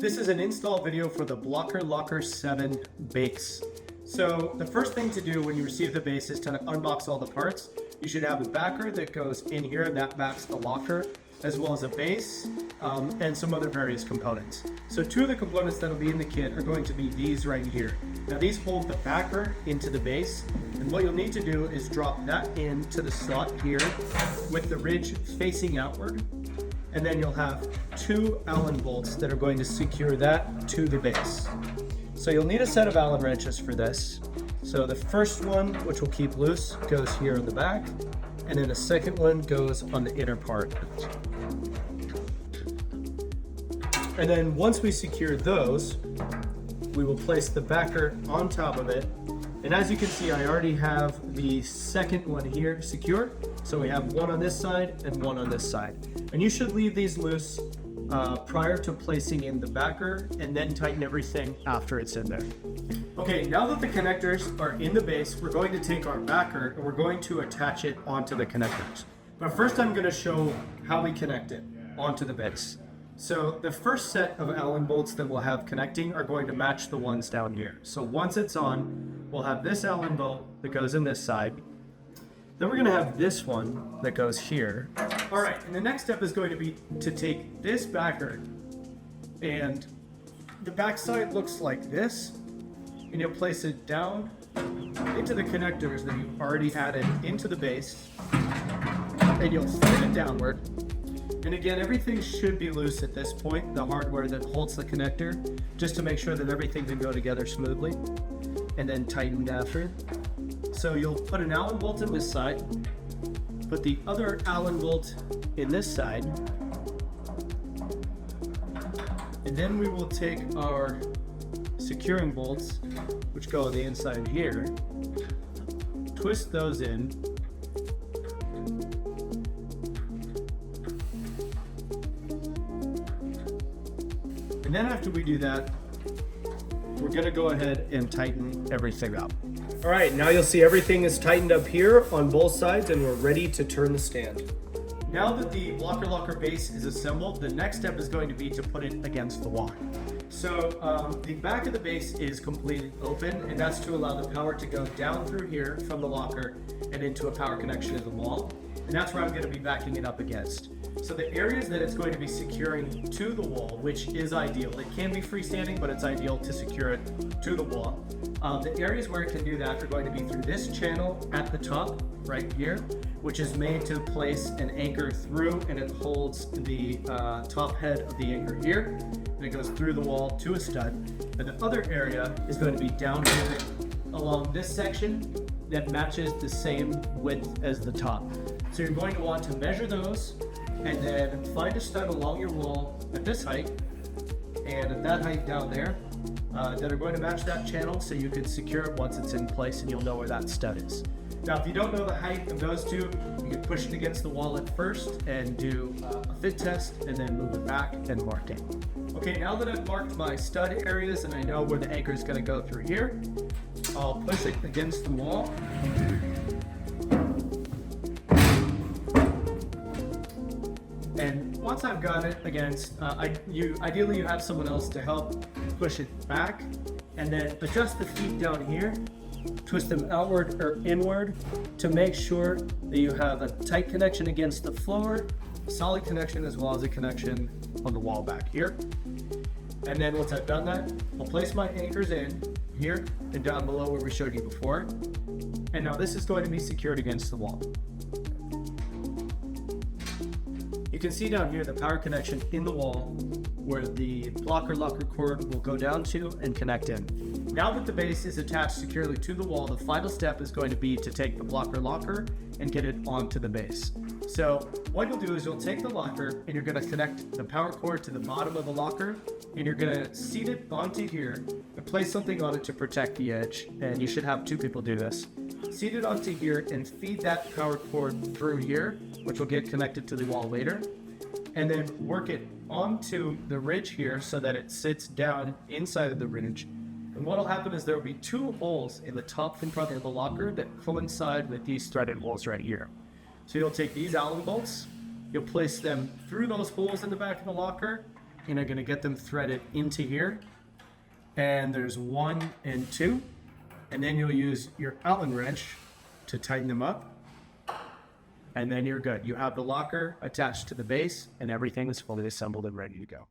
This is an install video for the Blocker Locker 7 base. So the first thing to do when you receive the base is to unbox all the parts. You should have a backer that goes in here and that backs the locker, as well as a base and some other various components. So two of the components that will be in the kit are going to be these right here. Now these hold the backer into the base, and what you'll need to do is drop that into the slot here with the ridge facing outward, and then you'll have two Allen bolts that are going to secure that to the base. So you'll need a set of Allen wrenches for this. So the first one, which will keep loose, goes here on the back, and then the second one goes on the inner part. And then once we secure those, we will place the backer on top of it. And as you can see, I already have the second one here secure. So we have one on this side and one on this side. And you should leave these loose prior to placing in the backer, and then tighten everything after it's in there. Okay, now that the connectors are in the base, we're going to take our backer and we're going to attach it onto the connectors. But first I'm going to show how we connect it onto the base. So the first set of Allen bolts that we'll have connecting are going to match the ones down here. So once it's on, we'll have this Allen bolt that goes in this side. Then we're going to have this one that goes here. All right, and the next step is going to be to take this backer, and the back side looks like this, and you'll place it down into the connectors that you've already added into the base, and you'll slide it downward. And again, everything should be loose at this point, the hardware that holds the connector, just to make sure that everything can go together smoothly, and then tightened after. So you'll put an Allen bolt in this side, put the other Allen bolt in this side, and then we will take our securing bolts, which go on the inside here, twist those in, and then after we do that, we're going to go ahead and tighten everything up. All right, now you'll see everything is tightened up here on both sides, and we're ready to turn the stand. Now that the Blocker Locker base is assembled, the next step is going to be to put it against the wall. So the back of the base is completely open, and that's to allow the power to go down through here from the locker and into a power connection in the wall. And that's where I'm going to be backing it up against. So the areas that it's going to be securing to the wall, which is ideal. It can be freestanding, but it's ideal to secure it to the wall. The areas where it can do that are going to be through this channel at the top right here, which is made to place an anchor through, and it holds the top head of the anchor here, and it goes through the wall to a stud. And the other area is going to be down here along this section that matches the same width as the top. So you're going to want to measure those, and then find a stud along your wall at this height and at that height down there that are going to match that channel, so you can secure it once it's in place and you'll know where that stud is. Now, if you don't know the height of those two, you can push it against the wall at first and do a fit test, and then move it back and mark it. Okay, now that I've marked my stud areas and I know where the anchor is going to go through here, I'll push it against the wall. And once I've got it against, ideally you have someone else to help push it back, and then adjust the feet down here, twist them outward or inward to make sure that you have a tight connection against the floor, solid connection, as well as a connection on the wall back here. And then once I've done that, I'll place my anchors in here and down below where we showed you before. And now this is going to be secured against the wall. You can see down here the power connection in the wall where the Blocker Locker cord will go down to and connect in. Now that the base is attached securely to the wall, the final step is going to be to take the Blocker Locker and get it onto the base. So what you'll do is you'll take the locker and you're going to connect the power cord to the bottom of the locker, and you're going to seat it onto here and place something on it to protect the edge, and you should have two people do this. Seat it onto here and feed that power cord through here, which will get connected to the wall later, and then work it onto the ridge here so that it sits down inside of the ridge. And what will happen is there will be two holes in the top and front of the locker that coincide with these threaded holes right here. So you'll take these Allen bolts, you'll place them through those holes in the back of the locker, and I'm gonna get them threaded into here. And there's 1 and 2. And then you'll use your Allen wrench to tighten them up. And then you're good. You have the locker attached to the base and everything is fully assembled and ready to go.